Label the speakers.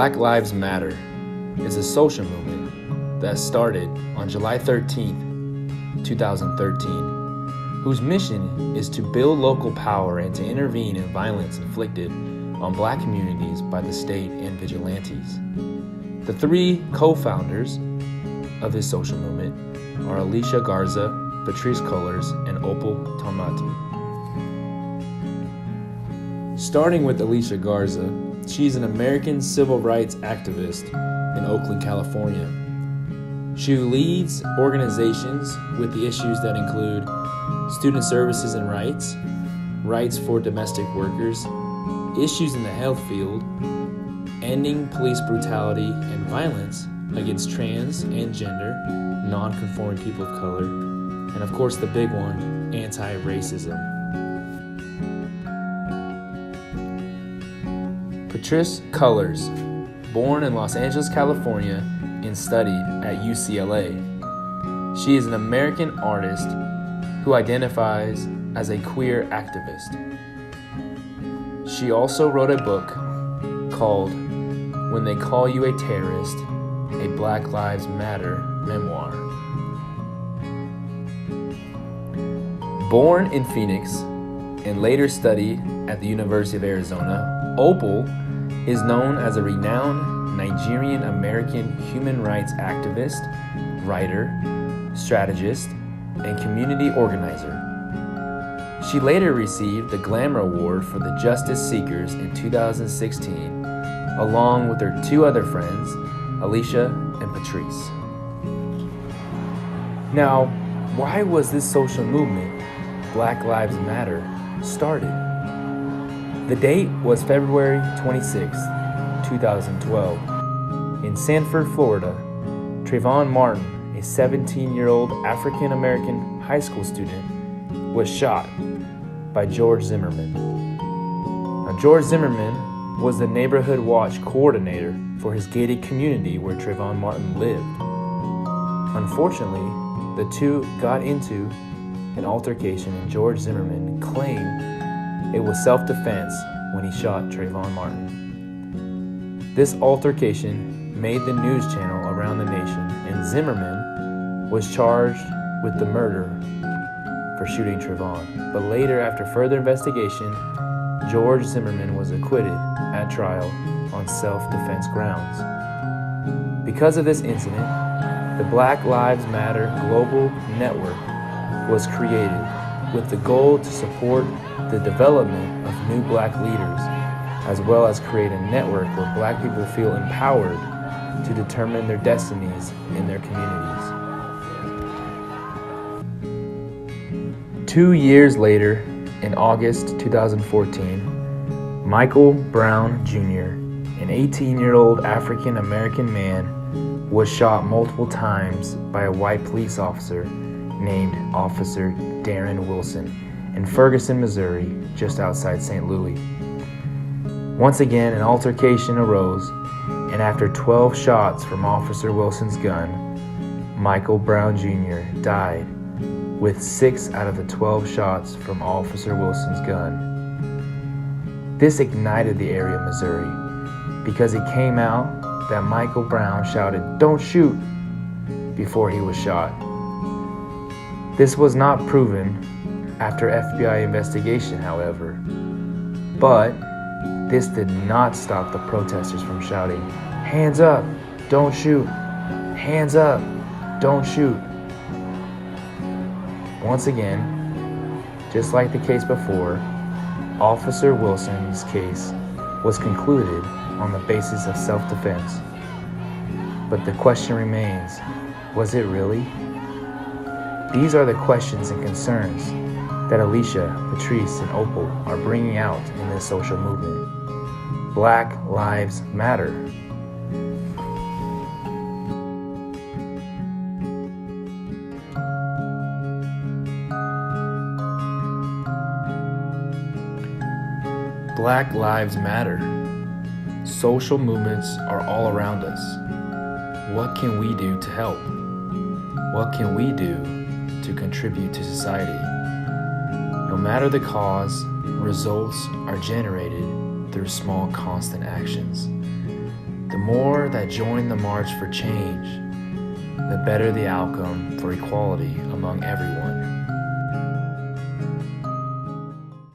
Speaker 1: Black Lives Matter is a social movement that started on July 13th, 2013, whose mission is to build local power and to intervene in violence inflicted on Black communities by the state and vigilantes. The three co-founders of this social movement are Alicia Garza, Patrisse Cullors, and Opal Tomati. Starting with Alicia Garza, she's an American civil rights activist in Oakland, California. She leads organizations with the issues that include student services and rights, rights for domestic workers, issues in the health field, ending police brutality and violence against trans and gender, non-conforming people of color, and of course the big one, anti-racism. Patrisse Cullors, born in Los Angeles, California, and studied at UCLA. She is an American artist who identifies as a queer activist. She also wrote a book called When They Call You a Terrorist, a Black Lives Matter memoir. Born in Phoenix and later studied at the University of Arizona, Opal is known as a renowned Nigerian-American human rights activist, writer, strategist, and community organizer. She later received the Glamour Award for the Justice Seekers in 2016, along with her two other friends, Alicia and Patrisse. Now, why was this social movement, Black Lives Matter, started? The date was February 26, 2012. In Sanford, Florida, Trayvon Martin, a 17-year-old African-American high school student, was shot by George Zimmerman. Now, George Zimmerman was the neighborhood watch coordinator for his gated community where Trayvon Martin lived. Unfortunately, the two got into an altercation and George Zimmerman claimed it was self-defense when he shot Trayvon Martin. This altercation made the news channel around the nation, and Zimmerman was charged with the murder for shooting Trayvon. But later, after further investigation, George Zimmerman was acquitted at trial on self-defense grounds. Because of this incident, the Black Lives Matter Global Network was created with the goal to support the development of new Black leaders, as well as create a network where Black people feel empowered to determine their destinies in their communities. 2 years later, in August 2014, Michael Brown Jr., an 18-year-old African-American man, was shot multiple times by a white police officer named Officer Darren Wilson in Ferguson, Missouri, just outside St. Louis. Once again, an altercation arose, and after 12 shots from Officer Wilson's gun, Michael Brown Jr. died with 6 out of the 12 shots from Officer Wilson's gun. This ignited the area of Missouri because it came out that Michael Brown shouted, "Don't shoot," before he was shot. This was not proven after FBI investigation, however, but this did not stop the protesters from shouting, "Hands up, don't shoot! Hands up, don't shoot!" Once again, just like the case before, Officer Wilson's case was concluded on the basis of self-defense. But the question remains, was it really? These are the questions and concerns that Alicia, Patrisse, and Opal are bringing out in this social movement. Black Lives Matter. Black Lives Matter. Social movements are all around us. What can we do to help? What can we do to contribute to society? No matter the cause, results are generated through small, constant actions. The more that join the march for change, the better the outcome for equality among everyone.